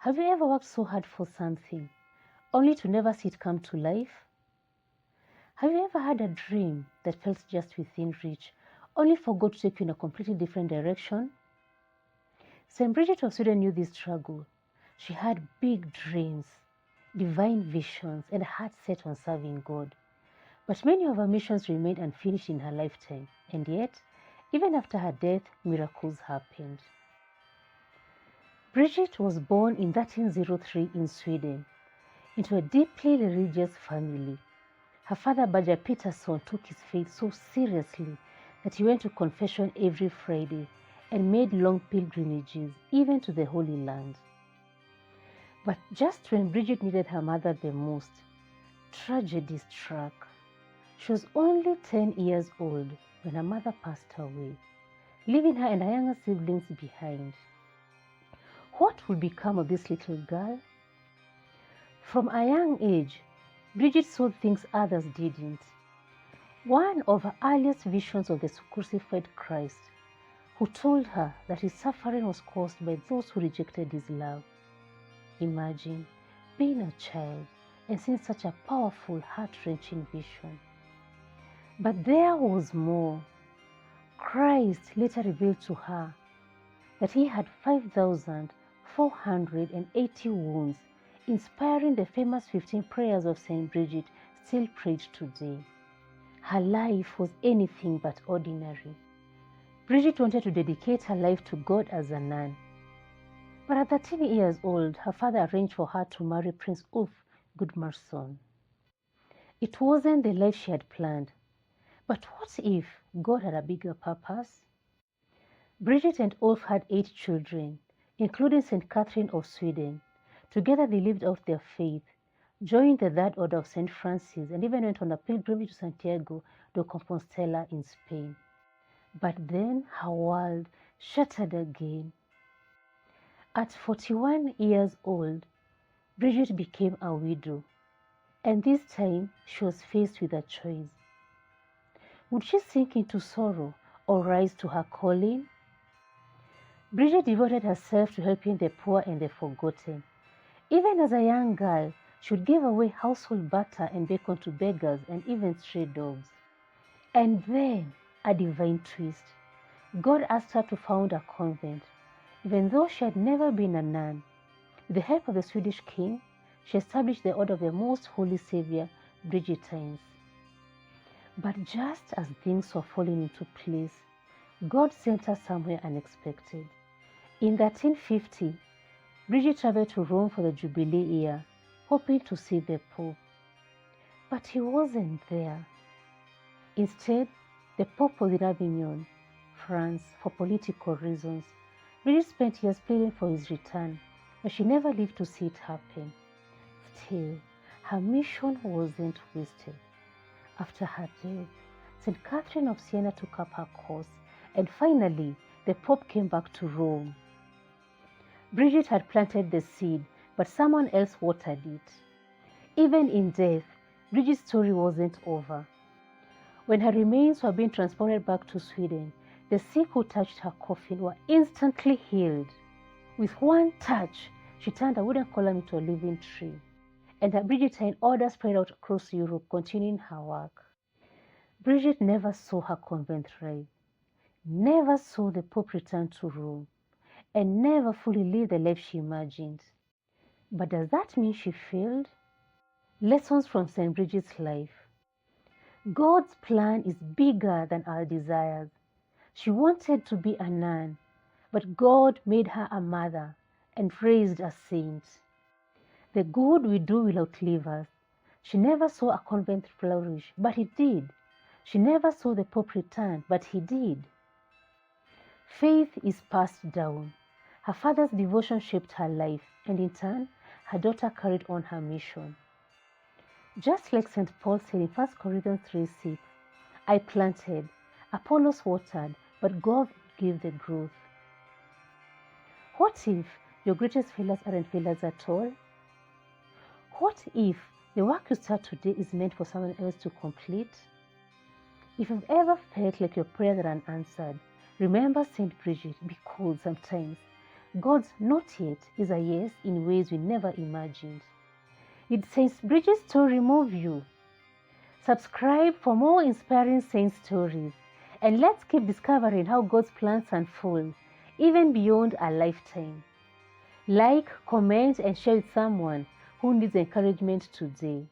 Have you ever worked so hard for something, only to never see it come to life? Have you ever had a dream that felt just within reach, only for God to take you in a completely different direction? St. Bridget of Sweden knew this struggle. She had big dreams, divine visions, and a heart set on serving God. But many of her missions remained unfinished in her lifetime, and yet, even after her death, miracles happened. Bridget was born in 1303 in Sweden, into a deeply religious family. Her father, Bridget Peterson, took his faith so seriously that he went to confession every Friday and made long pilgrimages, even to the Holy Land. But just when Bridget needed her mother the most, tragedy struck. She was only 10 years old when her mother passed away, leaving her and her younger siblings behind. What would become of this little girl? From a young age, Bridget saw things others didn't. One of her earliest visions of the crucified Christ, who told her that his suffering was caused by those who rejected his love. Imagine being a child and seeing such a powerful, heart-wrenching vision. But there was more. Christ later revealed to her that he had 5,480 wounds, inspiring the famous 15 prayers of St. Bridget, still prayed today. Her life was anything but ordinary. Bridget wanted to dedicate her life to God as a nun. But at 13 years old, her father arranged for her to marry Prince Ulf Gudmarsson. It wasn't the life she had planned. But what if God had a bigger purpose? Bridget and Ulf had 8 children, including St. Catherine of Sweden. Together they lived out their faith, joined the Third Order of St. Francis, and even went on a pilgrimage to Santiago de Compostela in Spain. But then her world shattered again. At 41 years old, Bridget became a widow, and this time she was faced with a choice. Would she sink into sorrow or rise to her calling? Bridget devoted herself to helping the poor and the forgotten. Even as a young girl, she would give away household butter and bacon to beggars and even stray dogs. And then, a divine twist. God asked her to found a convent, even though she had never been a nun. With the help of the Swedish king, she established the Order of the Most Holy Savior, Bridgetines. But just as things were falling into place, God sent her somewhere unexpected. In 1350, Bridget traveled to Rome for the Jubilee year, hoping to see the Pope. But he wasn't there. Instead, the Pope was in Avignon, France, for political reasons. Bridget spent years pleading for his return, but she never lived to see it happen. Still, her mission wasn't wasted. After her death, St. Catherine of Siena took up her cause, and finally, the Pope came back to Rome. Bridget had planted the seed, but someone else watered it. Even in death, Bridget's story wasn't over. When her remains were being transported back to Sweden, the sick who touched her coffin were instantly healed. With one touch, she turned a wooden column into a living tree, and her Bridgetine order spread out across Europe, continuing her work. Bridget never saw her convent rise, never saw the Pope return to Rome, and never fully lived the life she imagined. But does that mean she failed? Lessons from St. Bridget's life. God's plan is bigger than our desires. She wanted to be a nun, but God made her a mother and raised a saint. The good we do will outlive us. She never saw a convent flourish, but he did. She never saw the Pope return, but he did. Faith is passed down. Her father's devotion shaped her life, and in turn, her daughter carried on her mission. Just like St. Paul said in 1 Corinthians 3:6, I planted, Apollos watered, but God gave the growth. What if your greatest failures aren't failures at all? What if the work you start today is meant for someone else to complete? If you've ever felt like your prayers are unanswered, remember St. Bridget, because sometimes God's not yet is a yes in ways we never imagined. Did Saint Bridget's story move you? Subscribe for more inspiring saint stories, and let's keep discovering how God's plans unfold, even beyond our lifetime. Like, comment, and share with someone who needs encouragement today.